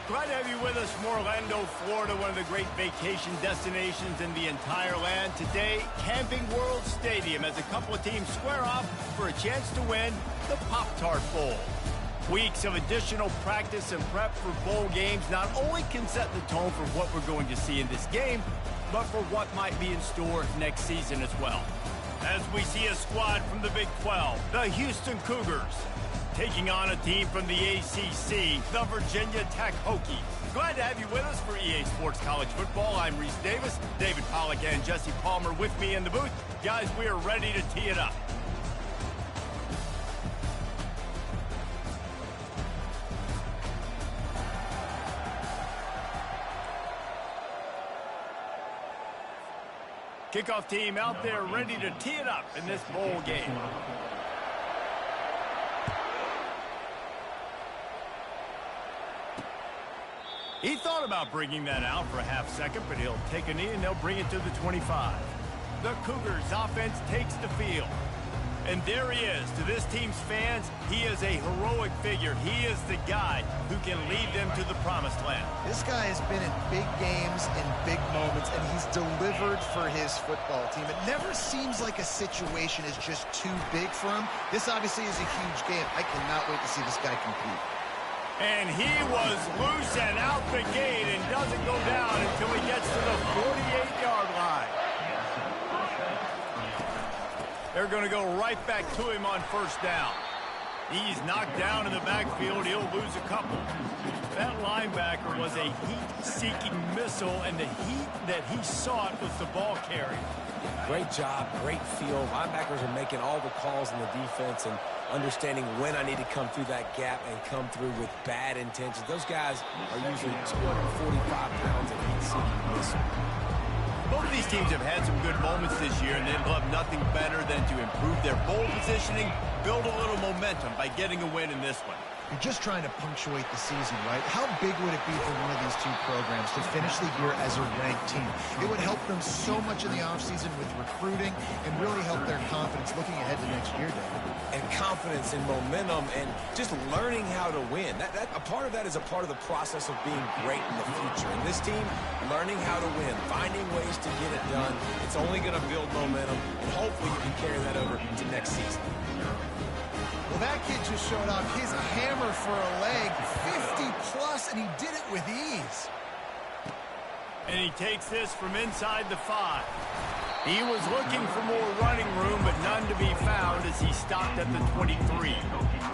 Glad to have you with us from Orlando, Florida, one of the great vacation destinations in the entire land. Today, Camping World Stadium as a couple of teams square off for a chance to win the Pop-Tart Bowl. Weeks of additional practice and prep for bowl games not only can set the tone for what we're going to see in this game, but for what might be in store next season as well. As we see a squad from the Big 12, the Houston Cougars, taking on a team from the ACC, the Virginia Tech Hokies. Glad to have you with us for EA Sports College Football. I'm Reese Davis, David Pollack and Jesse Palmer with me in the booth. Guys, we are ready to tee it up. Kickoff team out there ready to tee it up in this bowl game. He thought about bringing that out for a half second, but he'll take a knee and they'll bring it to the 25. The Cougars offense takes the field. And there he is. To this team's fans, he is a heroic figure. He is the guy who can lead them to the promised land. This guy has been in big games and big moments, and he's delivered for his football team. It never seems like a situation is just too big for him. This obviously is a huge game. I cannot wait to see this guy compete. And he was loose and out the gate and doesn't go down until he gets to the 48-yard line. They're going to go right back to him on first down. He's knocked down in the backfield. He'll lose a couple. That linebacker was a heat-seeking missile, and the heat that he sought was the ball carrier. Great job, great feel. Linebackers are making all the calls in the defense and understanding when I need to come through that gap and come through with bad intentions. Those guys are usually 245 pounds of heat-seeking missile. Both of these teams have had some good moments this year, and they'd love nothing better than to improve their bowl positioning, build a little momentum by getting a win in this one. You're just trying to punctuate the season, right? How big would it be for one of these two programs to finish the year as a ranked team? It would help them so much in the offseason with recruiting and really help their confidence looking ahead to next year, David. And confidence and momentum and just learning how to win. A part of that is a part of the process of being great in the future. And this team, learning how to win, finding ways to get it done, it's only going to build momentum, and hopefully you can carry that over to next season. Well, that kid just showed off his hammer for a leg, 50-plus, and he did it with ease. And he takes this from inside the 5. He was looking for more running room, but none to be found as he stopped at the 23.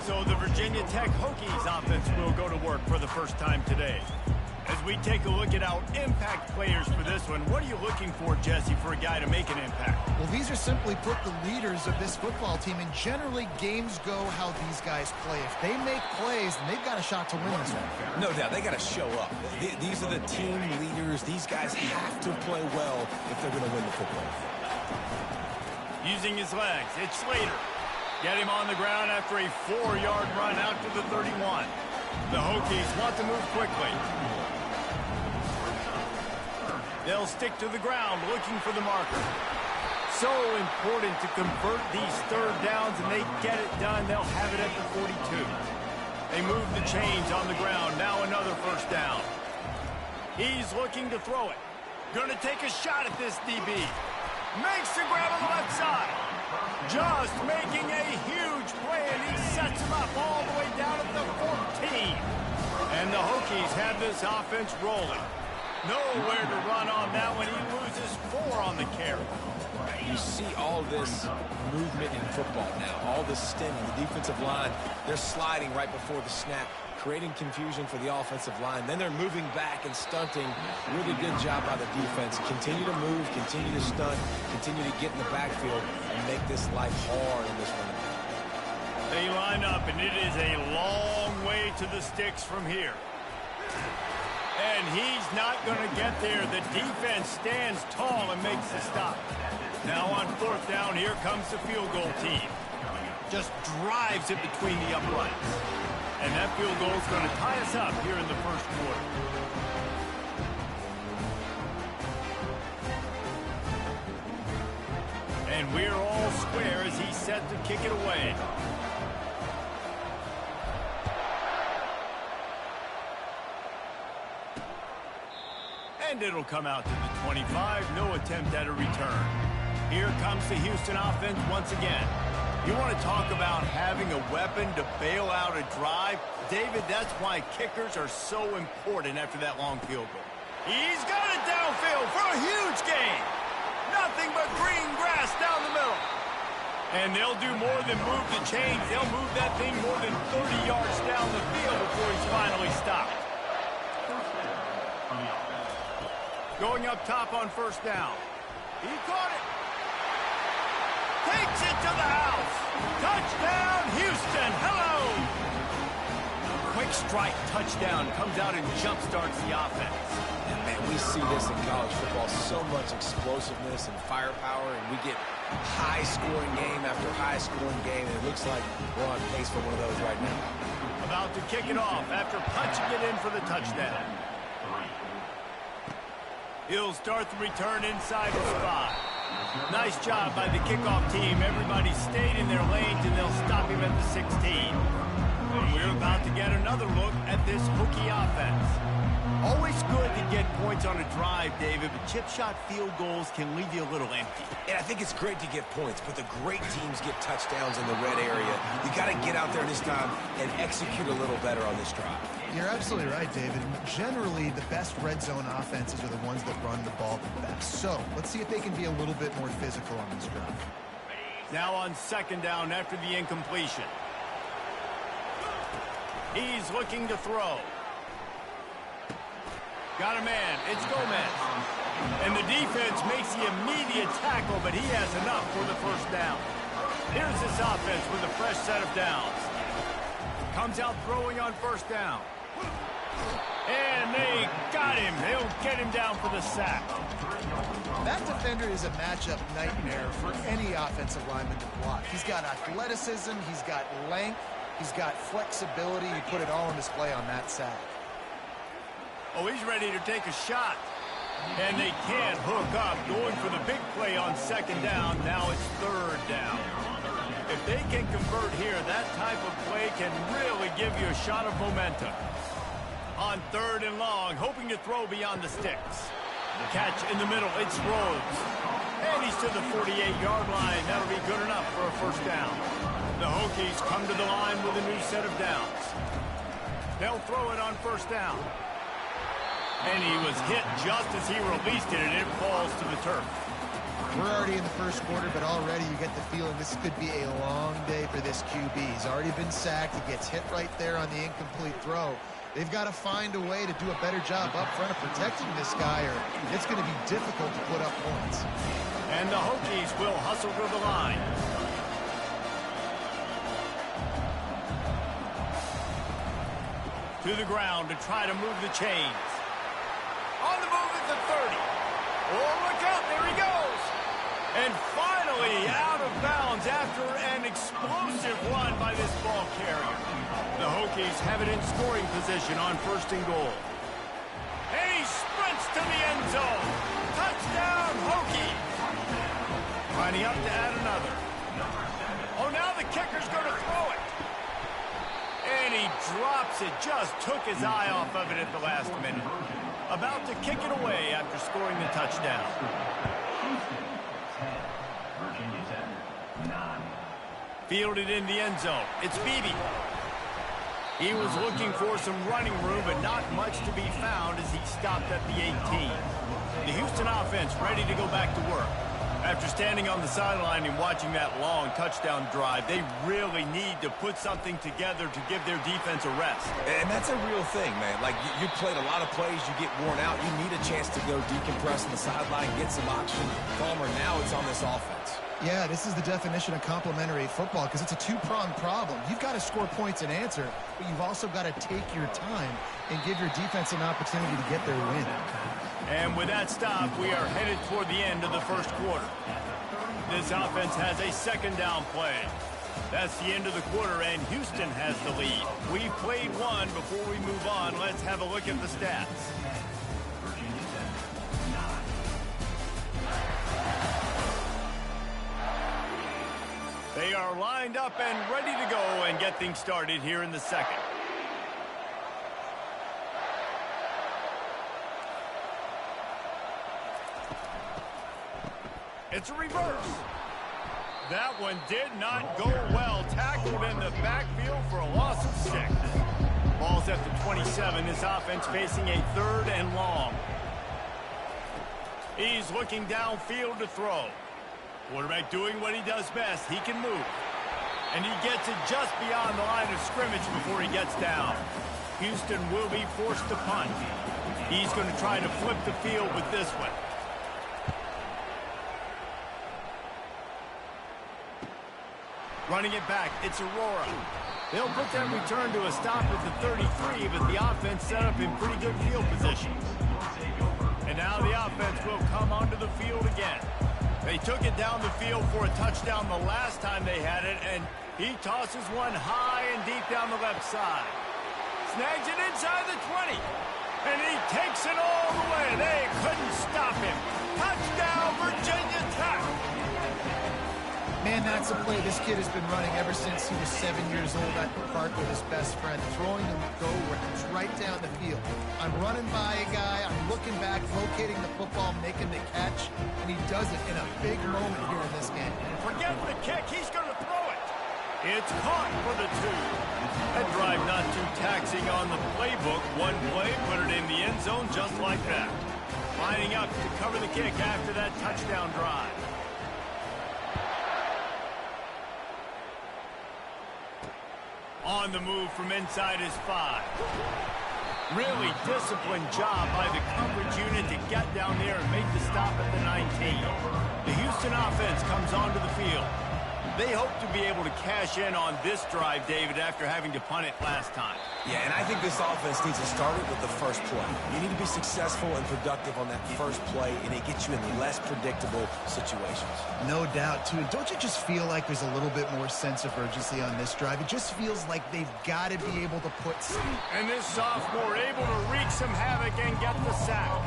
So the Virginia Tech Hokies offense will go to work for the first time today. As we take a look at our impact players for this one, what are you looking for, Jesse, for a guy to make an impact? Well, these are simply put the leaders of this football team, and generally games go how these guys play. If they make plays, then they've got a shot to win this one. No doubt, they got to show up. These are the team leaders. These guys have to play well if they're going to win the football. Using his legs, it's Slater. Get him on the ground after a 4-yard run out to the 31. The Hokies want to move quickly. They'll stick to the ground looking for the marker. So important to convert these third downs, and they get it done. They'll have it at the 42. They move the chains on the ground. Now another first down. He's looking to throw it. Going to take a shot at this DB. Makes the grab on the left side. Just making a huge play, and he sets him up all the way down at the 14. And the Hokies have this offense rolling. Nowhere to run on that one. He loses 4 on the carry. You see all this movement in football now, all this stemming. The defensive line, they're sliding right before the snap, creating confusion for the offensive line. Then they're moving back and stunting. Really good job by the defense. Continue to move, continue to stunt, continue to get in the backfield and make this life hard in this one. They line up, and it is a long way to the sticks from here. And he's not going to get there. The defense stands tall and makes the stop. Now on fourth down, here comes the field goal team. Just drives it between the uprights. And that field goal is going to tie us up here in the first quarter. And we're all square as he's set to kick it away. And it'll come out to the 25. No attempt at a return. Here comes the Houston offense once again. You want to talk about having a weapon to bail out a drive? David, that's why kickers are so important after that long field goal. He's got it downfield for a huge gain. Nothing but green grass down the middle. And they'll do more than move the chains. They'll move that thing more than 30 yards down the field before he's finally stopped. Going up top on first down. He caught it. Takes it to the house. Touchdown, Houston. Hello. Quick strike touchdown comes out and jump-starts the offense. And, man, we see this in college football, so much explosiveness and firepower, and we get high-scoring game after high-scoring game, and it looks like we're on pace for one of those right now. About to kick it off after punching it in for the touchdown. He'll start the return inside the spot. Nice job by the kickoff team. Everybody stayed in their lanes, and they'll stop him at the 16. We're about to get another look at this Hokie offense. Always good to get points on a drive, David, but chip shot field goals can leave you a little empty. And I think it's great to get points, but the great teams get touchdowns in the red area. You got to get out there this time and execute a little better on this drive. You're absolutely right, David. Generally, the best red zone offenses are the ones that run the ball the best. So let's see if they can be a little bit more physical on this drive. Now on second down after the incompletion. He's looking to throw. Got a man. It's Gomez. And the defense makes the immediate tackle, but he has enough for the first down. Here's this offense with a fresh set of downs. Comes out throwing on first down. And they got him. They'll get him down for the sack. That defender is a matchup nightmare for any offensive lineman to block. He's got athleticism. He's got length. He's got flexibility. You put it all on display on that sack. Oh, he's ready to take a shot. And they can't hook up. Going for the big play on second down. Now it's third down. If they can convert here, that type of play can really give you a shot of momentum. On third and long, hoping to throw beyond the sticks. Catch in the middle. It's Rhodes. And he's to the 48-yard line. That'll be good enough for a first down. The Hokies come to the line with a new set of downs. They'll throw it on first down. And he was hit just as he released it, and it falls to the turf. We're already in the first quarter, but already you get the feeling this could be a long day for this QB. He's already been sacked. He gets hit right there on the incomplete throw. They've got to find a way to do a better job up front of protecting this guy, or it's going to be difficult to put up points. And the Hokies will hustle to the line. To the ground to try to move the chains. On the move at the 30. Oh, look out, there he goes. And finally out of bounds after an explosive run by this ball carrier. The Hokies have it in scoring position on first and goal. And he sprints to the end zone. Touchdown, Hokie. Lining up to add another. Oh, now the kicker's going to throw it. And he drops it. Just took his eye off of it at the last minute. About to kick it away after scoring the touchdown. Fielded in the end zone. It's Beebe. He was looking for some running room, but not much to be found as he stopped at the 18. The Houston offense ready to go back to work. After standing on the sideline and watching that long touchdown drive, they really need to put something together to give their defense a rest. And that's a real thing, man. Like, you played a lot of plays, you get worn out, you need a chance to go decompress on the sideline, get some oxygen. Palmer, now it's on this offense. Yeah, this is the definition of complementary football because it's a two-pronged problem. You've got to score points and answer, but you've also got to take your time and give your defense an opportunity to get their win. And with that stop, we are headed toward the end of the first quarter. This offense has a second down play. That's the end of the quarter, and Houston has the lead. We've played one. Before we move on, let's have a look at the stats. They are lined up and ready to go and get things started here in the second. It's a reverse. That one did not go well. Tackled in the backfield for a loss of 6. Ball's at the 27. This offense facing a 3rd and long. He's looking downfield to throw. Quarterback doing what he does best. He can move. And he gets it just beyond the line of scrimmage before he gets down. Houston will be forced to punt. He's going to try to flip the field with this one. Running it back, it's Aurora. They'll put that return to a stop at the 33, but the offense set up in pretty good field position. And now the offense will come onto the field again. They took it down the field for a touchdown the last time they had it, and he tosses one high and deep down the left side. Snags it inside the 20, and he takes it all the way. They couldn't stop him. Touchdown, Virginia Tech. Man, that's a play this kid has been running ever since he was 7 years old at the park with his best friend, throwing them go routes right down the field. I'm running by a guy, I'm looking back, locating the football, making the catch, and he does it in a big moment here in this game. Forget the kick, he's going to throw it. It's caught for the 2. That drive not too taxing on the playbook. One play, put it in the end zone just like that. Lining up to cover the kick after that touchdown drive. On the move from inside his 5. Really disciplined job by the coverage unit to get down there and make the stop at the 19. The Houston offense comes onto the field. They hope to be able to cash in on this drive, David, after having to punt it last time. Yeah, and I think this offense needs to start it with the first play. You need to be successful and productive on that first play, and it gets you in less predictable situations. No doubt, too. Don't you just feel like there's a little bit more sense of urgency on this drive? It just feels like they've got to be able to put... And this sophomore able to wreak some havoc and get the sack.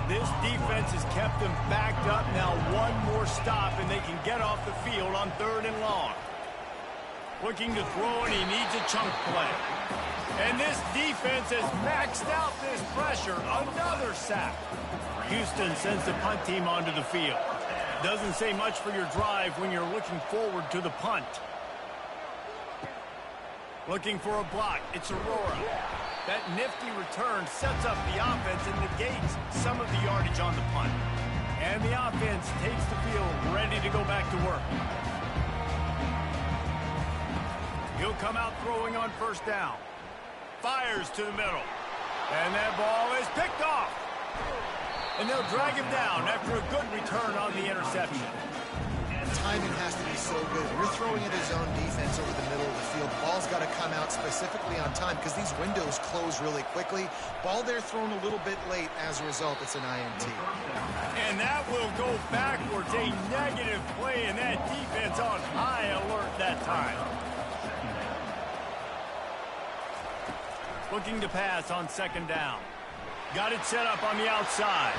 This defense has kept them backed up. Now one more stop, and they can get off the field on 3rd and long. Looking to throw, and he needs a chunk play. And this defense has maxed out this pressure. Another sack. Houston sends the punt team onto the field. Doesn't say much for your drive when you're looking forward to the punt. Looking for a block. It's Aurora. That nifty return sets up the offense and negates some of the yardage on the punt. And the offense takes the field ready to go back to work. He'll come out throwing on 1st down. Fires to the middle. And that ball is picked off. And they'll drag him down after a good return on the interception. Timing has to be so good. You're throwing at his own defense over the middle of the field. Ball's got to come out specifically on time because these windows close really quickly. Ball there thrown a little bit late. As a result, it's an INT. And that will go backwards. A negative play, and that defense on high alert that time. Looking to pass on 2nd down. Got it set up on the outside.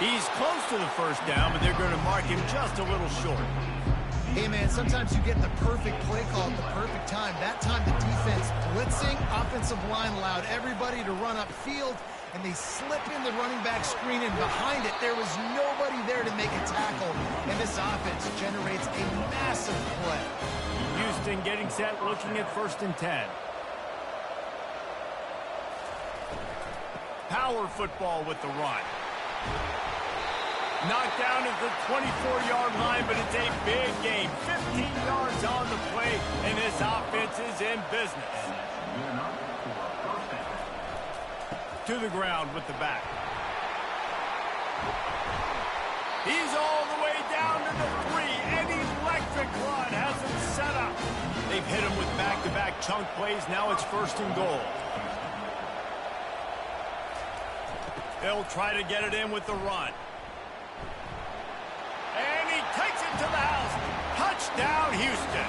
He's close to the 1st down, but they're going to mark him just a little short. Hey, man, sometimes you get the perfect play call at the perfect time. That time the defense blitzing, offensive line allowed everybody to run upfield, and they slip in the running back screen, and behind it there was nobody there to make a tackle, and this offense generates a massive play. Houston getting set, looking at 1st and 10. Power football with the run. Knocked down at the 24-yard line, but it's a big game. 15 yards on the play, and this offense is in business. To the ground with the back. He's all the way down to the 3. An electric run has him set up. They've hit him with back-to-back chunk plays. Now it's 1st and goal. They'll try to get it in with the run. And he takes it to the house. Touchdown, Houston.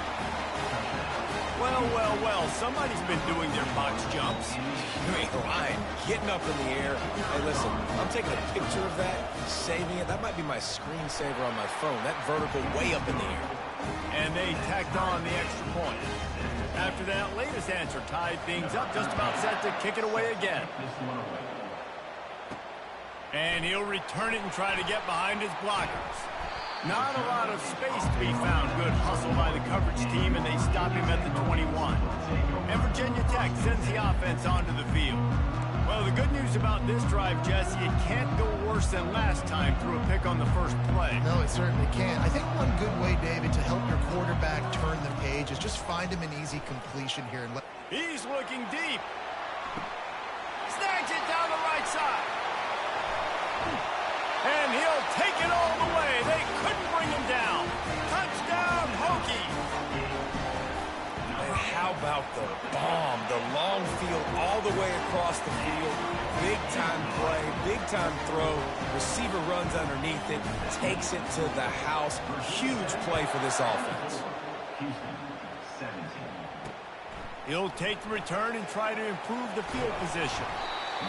Well, well, well, somebody's been doing their box jumps. Ryan, getting up in the air. Hey, listen, I'm taking a picture of that, saving it. That might be my screensaver on my phone. That vertical way up in the air. And they tacked on the extra point. After that latest answer tied things up, just about set to kick it away again. And he'll return it and try to get behind his blockers. Not a lot of space to be found. Good hustle by the coverage team, and they stop him at the 21. And Virginia Tech sends the offense onto the field. Well, the good news about this drive, Jesse, it can't go worse than last time through a pick on the first play. No, it certainly can't. I think one good way, David, to help your quarterback turn the page is just find him an easy completion here. And He's looking deep. Snags it down the right side. And he'll take it all the way. They couldn't bring him down. Touchdown, Hokie. And how about the bomb? The long field all the way across the field. Big-time play, big-time throw. Receiver runs underneath it, takes it to the house. Huge play for this offense. He'll take the return and try to improve the field position.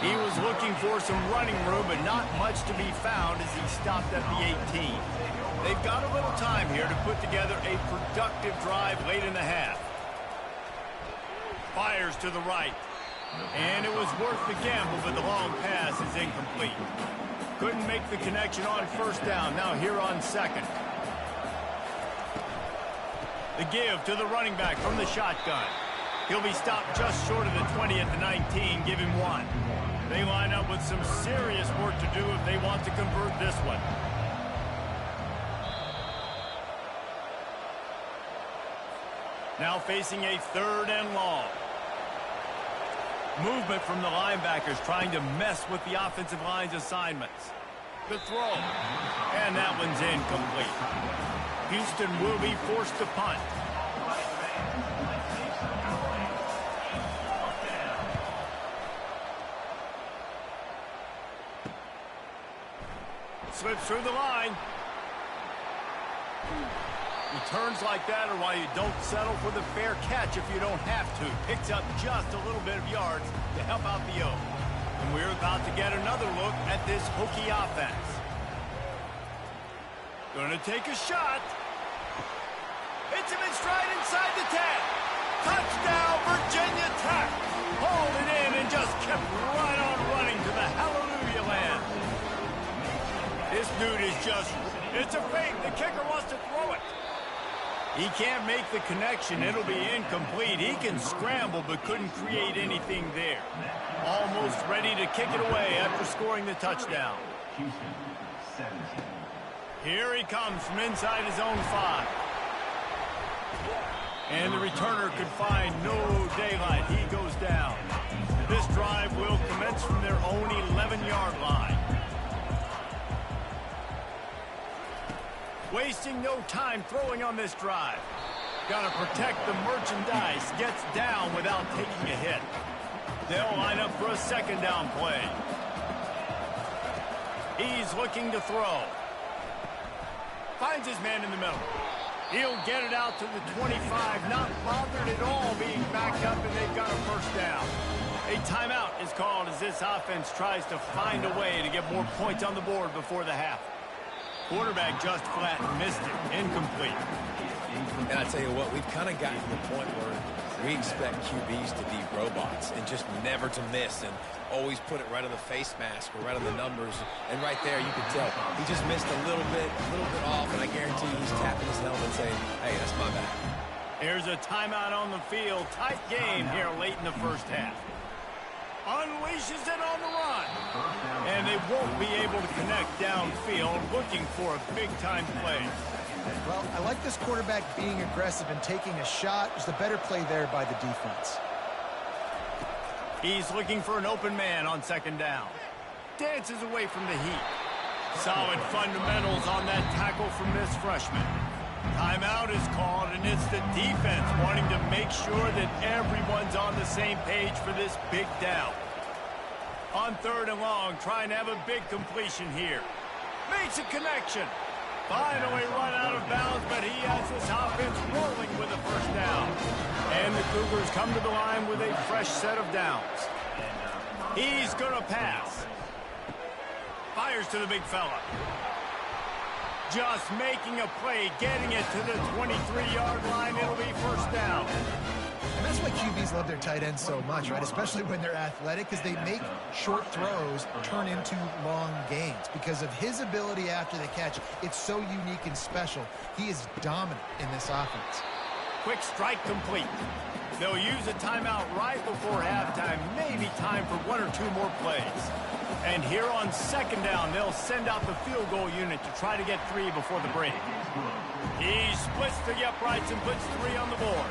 He was looking for some running room, but not much to be found as he stopped at the 18. They've got a little time here to put together a productive drive late in the half. Fires to the right. And it was worth the gamble, but the long pass is incomplete. Couldn't make the connection on first down. Now here on second. The give to the running back from the shotgun. He'll be stopped just short of the 20 at the 19. Give him one. They line up with some serious work to do if they want to convert this one. Now facing a 3rd and long. Movement from the linebackers trying to mess with the offensive line's assignments. The throw. And that one's incomplete. Houston will be forced to punt. Slips through the line. Returns like that are why you don't settle for the fair catch if you don't have to. Picks up just a little bit of yards to help out the O. And we're about to get another look at this Hokie offense. Gonna take a shot. Hits him in stride inside the 10. Touchdown, Virginia Tech. Hauled it in and just kept right on running to the hallelujah land. This dude is just, it's a fake. The kicker wants to throw it. He can't make the connection. It'll be incomplete. He can scramble but couldn't create anything there. Almost ready to kick it away after scoring the touchdown. Here he comes from inside his own 5. And the returner could find no daylight. He goes down. This drive will commence from their own 11-yard line. Wasting no time throwing on this drive. Got to protect the merchandise. Gets down without taking a hit. They'll line up for a 2nd down play. He's looking to throw. Finds his man in the middle. He'll get it out to the 25. Not bothered at all being backed up, and they've got a 1st down. A timeout is called as this offense tries to find a way to get more points on the board before the half. Quarterback just flat missed it. Incomplete. And I tell you what, we've kind of gotten to the point where we expect QBs to be robots and just never to miss and always put it right on the face mask or right on the numbers. And right there, you can tell he just missed a little bit off, and I guarantee he's tapping his helmet saying, hey, that's my bad. Here's a timeout on the field. Tight game here late in the first half. Unleashes it on the run. And they won't be able to connect downfield, looking for a big-time play. Well, I like this quarterback being aggressive and taking a shot. There's a better play there by the defense. He's looking for an open man on 2nd down. Dances away from the heat. Solid fundamentals on that tackle from this freshman. Timeout is called, and it's the defense wanting to make sure that everyone's on the same page for this big down. On 3rd and long, trying to have a big completion here. Makes a connection. Finally run out of bounds, but he has this offense rolling with a 1st down. And the Cougars come to the line with a fresh set of downs. He's going to pass. Fires to the big fella. Just making a play, getting it to the 23-yard line. It'll be 1st down. And that's why QBs love their tight ends so much, right? Especially when they're athletic, because they make short throws turn into long gains. Because of his ability after the catch, it's so unique and special. He is dominant in this offense. Quick strike complete. They'll use a timeout right before halftime, maybe time for one or two more plays. And here on second down, they'll send out the field goal unit to try to get 3 before the break. He splits the uprights and puts 3 on the board.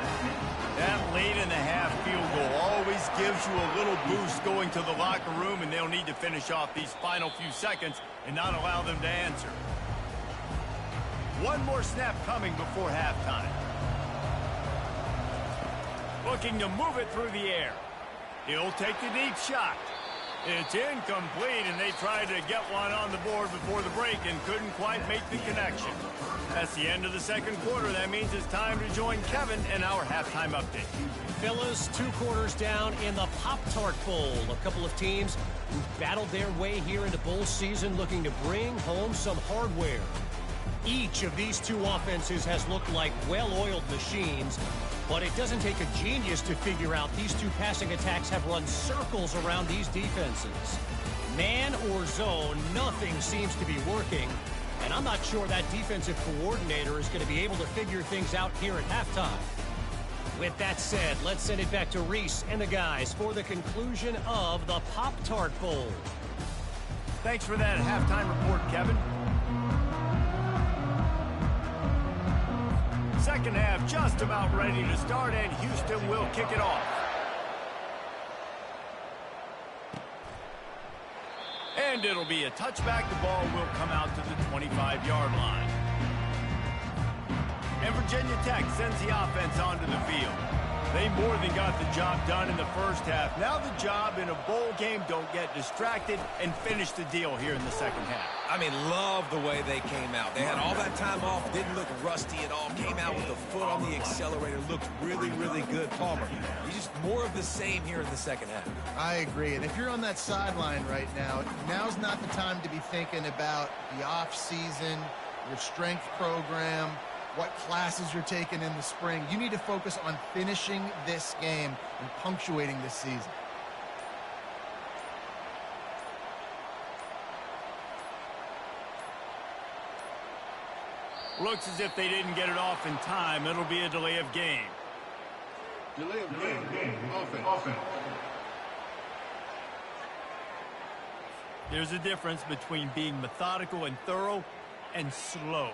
That late in the half field goal always gives you a little boost going to the locker room, and they'll need to finish off these final few seconds and not allow them to answer. One more snap coming before halftime. Looking to move it through the air. He'll take the deep shot. It's incomplete, and they tried to get one on the board before the break and couldn't quite make the connection. That's the end of the second quarter. That means it's time to join Kevin in our halftime update. Fellas, 2 quarters down in the Pop-Tart Bowl. A couple of teams who've battled their way here into bowl season looking to bring home some hardware. Each of these 2 offenses has looked like well-oiled machines, but it doesn't take a genius to figure out these 2 passing attacks have run circles around these defenses. Man or zone, nothing seems to be working, and I'm not sure that defensive coordinator is going to be able to figure things out here at halftime. With that said, let's send it back to Reese and the guys for the conclusion of the Pop-Tart Bowl. Thanks for that halftime report, Kevin. Second half just about ready to start, and Houston will kick it off. And it'll be a touchback. The ball will come out to the 25-yard line. And Virginia Tech sends the offense onto the field. They more than got the job done in the first half. Now the job in a bowl game, don't get distracted and finish the deal here in the second half. I mean, love the way they came out. They had all that time off, didn't look rusty at all, came out with the foot on the accelerator, looked really, really good. Palmer, he's just more of the same here in the second half. I agree. And if you're on that sideline right now, now's not the time to be thinking about the off-season, your strength program, what classes you're taking in the spring. You need to focus on finishing this game and punctuating this season. Looks as if they didn't get it off in time. It'll be a delay of game. Delay of game. Offense. There's a difference between being methodical and thorough and slow.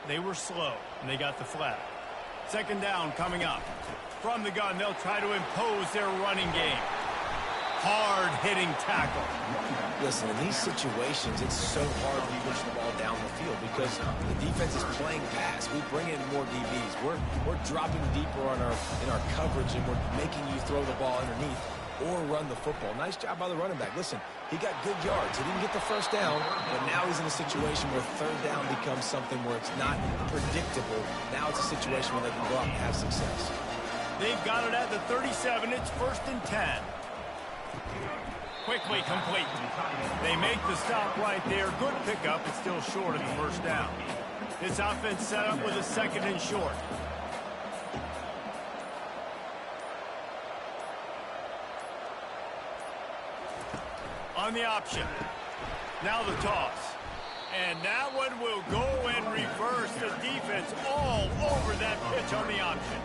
They were slow, and they got the flag. Second down coming up. From the gun, they'll try to impose their running game. Hard-hitting tackle. Listen, in these situations, it's so hard to be pushing the ball down the field because the defense is playing pass. We bring in more DBs. We're dropping deeper in our coverage, and we're making you throw the ball underneath or run the football. Nice job by the running back. Listen, he got good yards. He didn't get the first down, but now he's in a situation where third down becomes something where it's not predictable. Now it's a situation where they can go out and have success. They've got it at the 37. It's 1st and 10. Quickly complete. They make the stop right there. Good pickup. It's still short of the first down. This offense set up with a 2nd and short. On the option. Now the toss. And that one will go and reverse the defense all over that pitch on the option.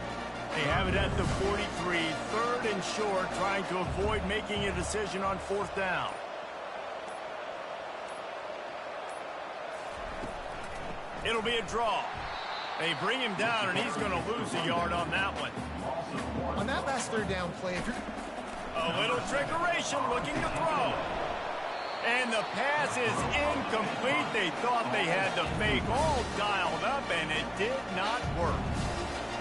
They have it at the 43, 3rd and short, trying to avoid making a decision on 4th down. It'll be a draw. They bring him down, and he's going to lose a yard on that one. On that last 3rd down play, if you're... A little trickeration, looking to throw. And the pass is incomplete. They thought they had the fake all dialed up, and it did not work.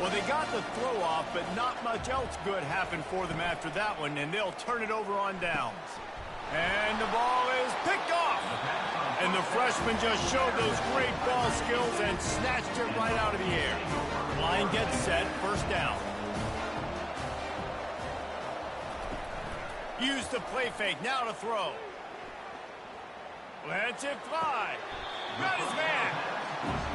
Well, they got the throw off, but not much else good happened for them after that one, and they'll turn it over on downs. And the ball is picked off. And the freshman just showed those great ball skills and snatched it right out of the air. Line gets set, 1st down. Use the play fake, now to throw. Lets it fly. Got his man.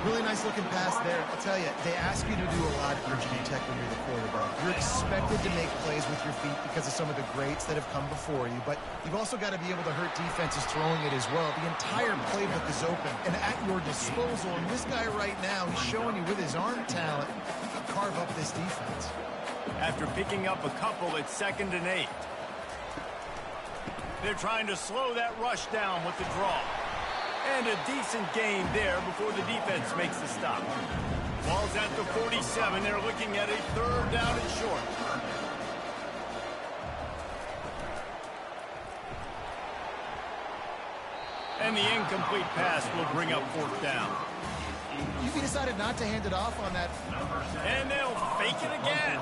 Really nice looking pass there. I'll tell you, they ask you to do a lot at Virginia Tech when you're the quarterback. You're expected to make plays with your feet because of some of the greats that have come before you, but you've also got to be able to hurt defenses throwing it as well. The entire playbook is open and at your disposal, and this guy right now, he's showing you with his arm talent, he can carve up this defense. After picking up a couple, it's 2nd and 8. They're trying to slow that rush down with the draw. And a decent gain there before the defense makes the stop. Ball's at the 47. They're looking at a 3rd down and short. And the incomplete pass will bring up 4th down. You decided not to hand it off on that. And they'll fake it again.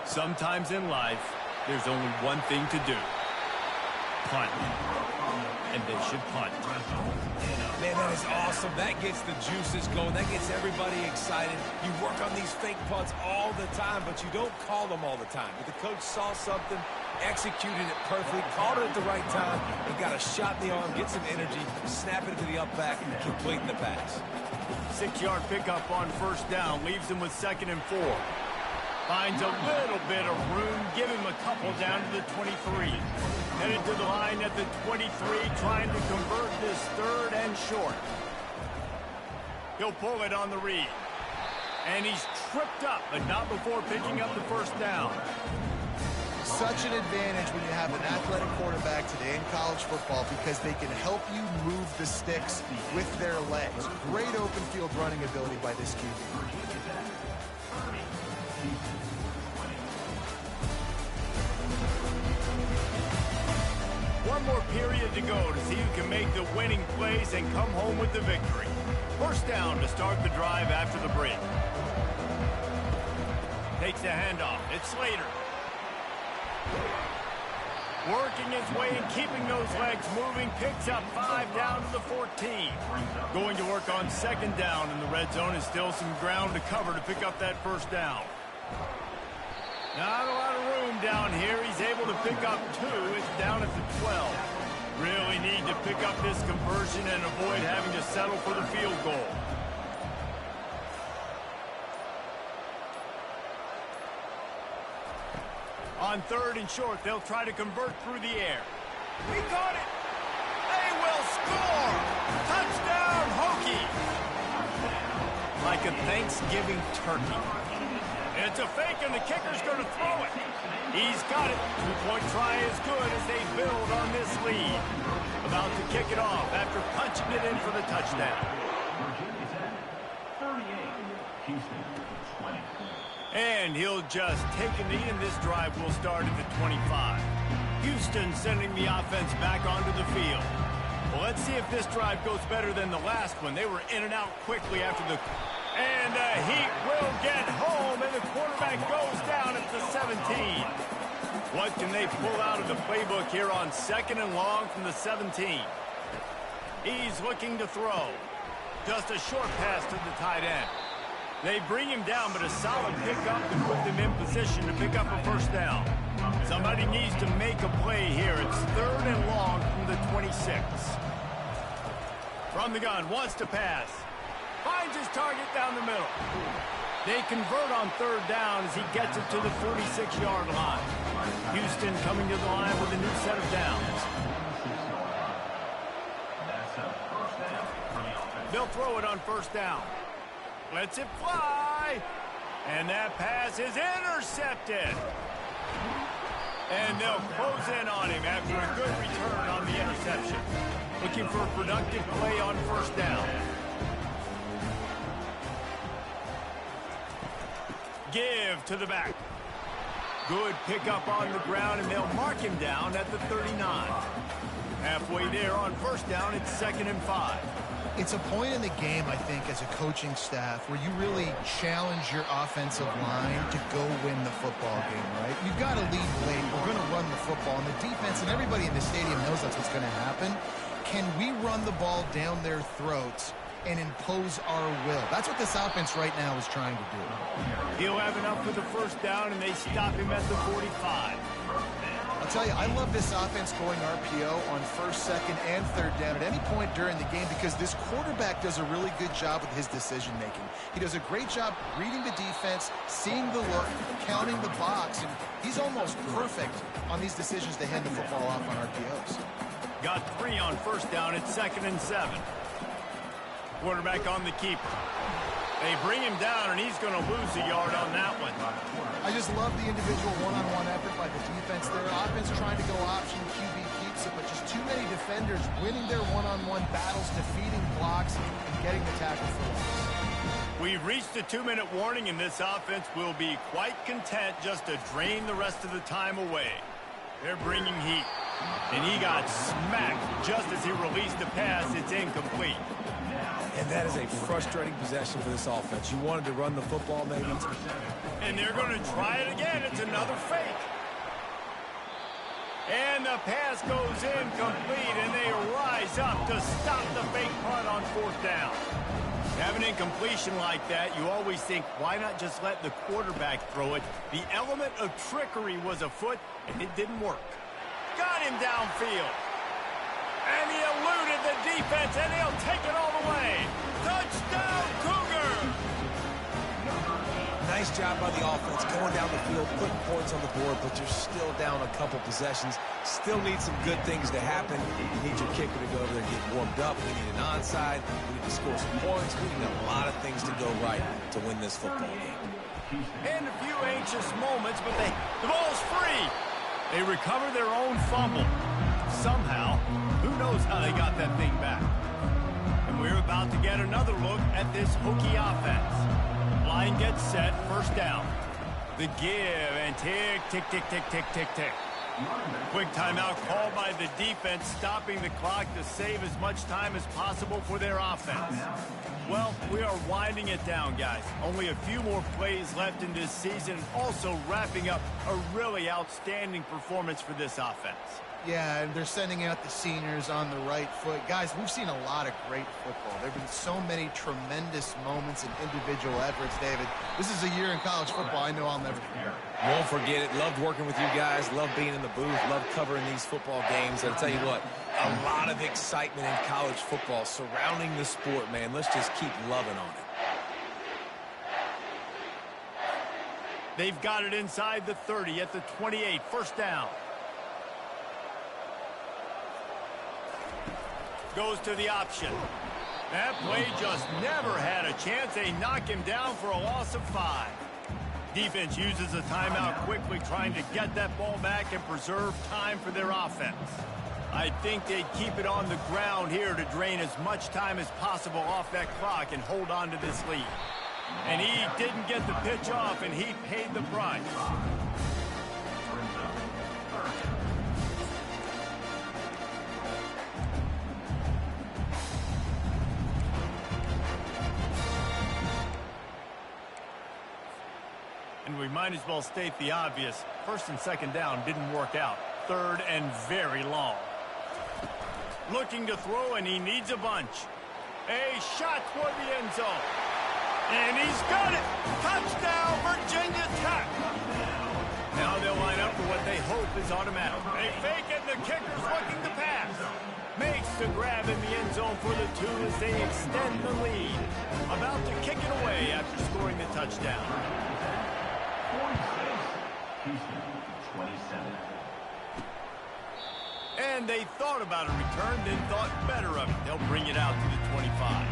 Sometimes in life, there's only one thing to do. Punt. And they should punt. Man, that is awesome. That gets the juices going. That gets everybody excited. You work on these fake punts all the time, but you don't call them all the time. But the coach saw something, executed it perfectly, called it at the right time, and got a shot in the arm, get some energy, snap it to the up back, and complete the pass. 6-yard pickup on 1st down. Leaves him with 2nd and 4. Finds a little bit of room. Give him a couple down to the 23. Headed to the line at the 23, trying to convert this 3rd and short. He'll pull it on the read. And he's tripped up, but not before picking up the 1st down. Such an advantage when you have an athletic quarterback today in college football because they can help you move the sticks with their legs. Great open field running ability by this QB. One more period to go to see who can make the winning plays and come home with the victory. 1st down to start the drive after the break. Takes the handoff. It's Slater. Working his way and keeping those legs moving. Picks up 5 down to the 14. Going to work on 2nd down in the red zone. Is still some ground to cover to pick up that 1st down. Not a lot of room down here. He's able to pick up 2. It's down at the 12. Really need to pick up this conversion and avoid having to settle for the field goal. On 3rd and short, they'll try to convert through the air. We got it! They will score! Touchdown, Hokie! Like a Thanksgiving turkey. It's a fake, and the kicker's going to throw it. He's got it. 2-point try is good as they build on this lead. About to kick it off after punching it in for the touchdown. And he'll just take a knee, and this drive will start at the 25. Houston sending the offense back onto the field. Well, let's see if this drive goes better than the last one. They were in and out quickly after the... And the Heat will get home, and the quarterback goes down at the 17. What can they pull out of the playbook here on 2nd and long from the 17? He's looking to throw. Just a short pass to the tight end. They bring him down, but a solid pickup to put them in position to pick up a 1st down. Somebody needs to make a play here. It's 3rd and long from the 26. From the gun, wants to pass. Finds his target down the middle. They convert on 3rd down as he gets it to the 46-yard line. Houston coming to the line with a new set of downs. They'll throw it on 1st down. Lets it fly. And that pass is intercepted. And they'll close in on him after a good return on the interception. Looking for a productive play on 1st down. Give to the back. Good pickup on the ground, and they'll mark him down at the 39. Halfway there on 1st down, it's 2nd and 5. It's a point in the game, I think, as a coaching staff where you really challenge your offensive line to go win the football game, right? You've got to lead late. We're going to run the football, and the defense and everybody in the stadium knows that's what's going to happen. Can we run the ball down their throats and impose our will? That's what this offense right now is trying to do. He'll have enough for the 1st down, and they stop him at the 45. I'll tell you, I love this offense going RPO on first, second, and third down at any point during the game because this quarterback does a really good job with his decision-making. He does a great job reading the defense, seeing the look, counting the box, and he's almost perfect on these decisions to hand the football off on RPOs. Got 3 on first down at 2nd and 7. Quarterback on the keeper. They bring him down, and he's going to lose a yard on that one. I just love the individual one-on-one effort by the defense there. Offense trying to go option, QB keeps it, but just too many defenders winning their one-on-one battles, defeating blocks, and getting the tackle for loss. We've reached a 2-minute warning, and this offense will be quite content just to drain the rest of the time away. They're bringing heat, and he got smacked just as he released the pass. It's incomplete. And that is a frustrating possession for this offense. You wanted to run the football, maybe. And they're going to try it again. It's another fake. And the pass goes incomplete, and they rise up to stop the fake punt on 4th down. Have an incompletion like that, you always think, why not just let the quarterback throw it? The element of trickery was afoot, and it didn't work. Got him downfield. And he eluded the defense, and he'll take it all the way. Touchdown, Cougar! Nice job by the offense going down the field, putting points on the board, but you're still down a couple possessions. Still need some good things to happen. You need your kicker to go over there and get warmed up. We need an onside. We need to score some points. We need a lot of things to go right to win this football game. And a few anxious moments, but the ball's free. They recover their own fumble. Somehow, who knows how they got that thing back. And we're about to get another look at this Hokie offense. Line gets set, 1st down. The give, and tick, tick, tick, tick, tick, tick, tick. Quick timeout called by the defense, stopping the clock to save as much time as possible for their offense. Well, we are winding it down, guys. Only a few more plays left in this season, also wrapping up a really outstanding performance for this offense. Yeah, and they're sending out the seniors on the right foot. Guys, we've seen a lot of great football. There have been so many tremendous moments and individual efforts, David. This is a year in college football I know I'll never forget. Won't forget it. Loved working with you guys. Loved being in the booth. Loved covering these football games. I'll tell you what, a lot of excitement in college football surrounding the sport, man. Let's just keep loving on it. They've got it inside the 30 at the 28, 1st down. Goes to the option. That play just never had a chance. They knock him down for a loss of 5. Defense uses a timeout quickly, trying to get that ball back and preserve time for their offense. I think they'd keep it on the ground here to drain as much time as possible off that clock and hold on to this lead. And he didn't get the pitch off, and he paid the price. And we might as well state the obvious. 1st and 2nd down didn't work out. 3rd and very long. Looking to throw, and he needs a bunch. A shot toward the end zone. And he's got it. Touchdown, Virginia Tech. Now they'll line up for what they hope is automatic. They fake it, and the kicker's looking to pass. Makes the grab in the end zone for the 2 as they extend the lead. About to kick it away after scoring the touchdown. And they thought about a return, then thought better of it. They'll bring it out to the 25.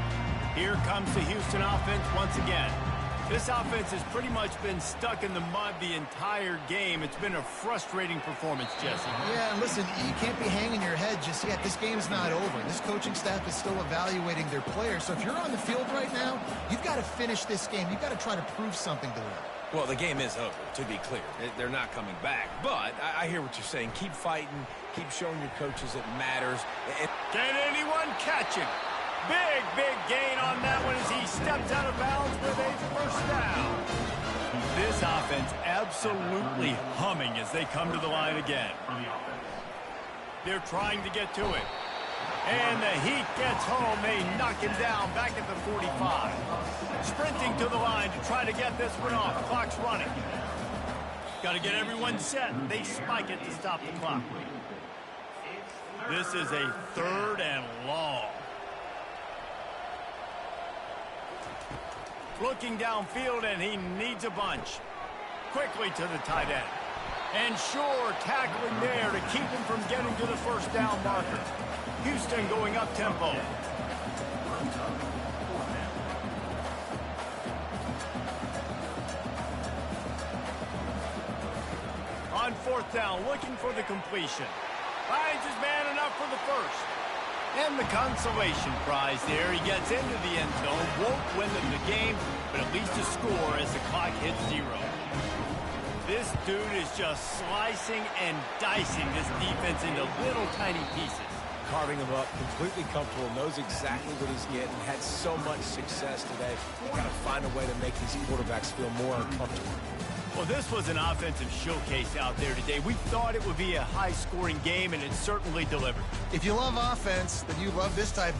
Here comes the Houston offense once again. This offense has pretty much been stuck in the mud the entire game. It's been a frustrating performance, Jesse. Yeah, and listen, you can't be hanging your head just yet. This game's not over. This coaching staff is still evaluating their players. So if you're on the field right now, you've got to finish this game. You've got to try to prove something to them. Well, the game is over, to be clear. They're not coming back. But I hear what you're saying. Keep fighting. Keep showing your coaches it matters. Can anyone catch him? Big, big gain on that one as he steps out of bounds with a 1st down. This offense absolutely humming as they come to the line again. They're trying to get to it. And the heat gets home. They knock him down back at the 45. Sprinting to the line to try to get this one off. Clock's running. Got to get everyone set. They spike it to stop the clock. This is a 3rd and long. Looking downfield, and he needs a bunch. Quickly to the tight end. And sure, tackling there to keep him from getting to the first down marker. Houston going up tempo. On 4th down, looking for the completion. Finds his man enough for the first. And the consolation prize there. He gets into the end zone. Won't win them the game, but at least a score as the clock hits 0. This dude is just slicing and dicing this defense into little tiny pieces. Carving him up, completely comfortable, knows exactly what he's getting, had so much success today. Got to find a way to make these quarterbacks feel more uncomfortable. Well, this was an offensive showcase out there today. We thought it would be a high-scoring game, and it certainly delivered. If you love offense, then you love this type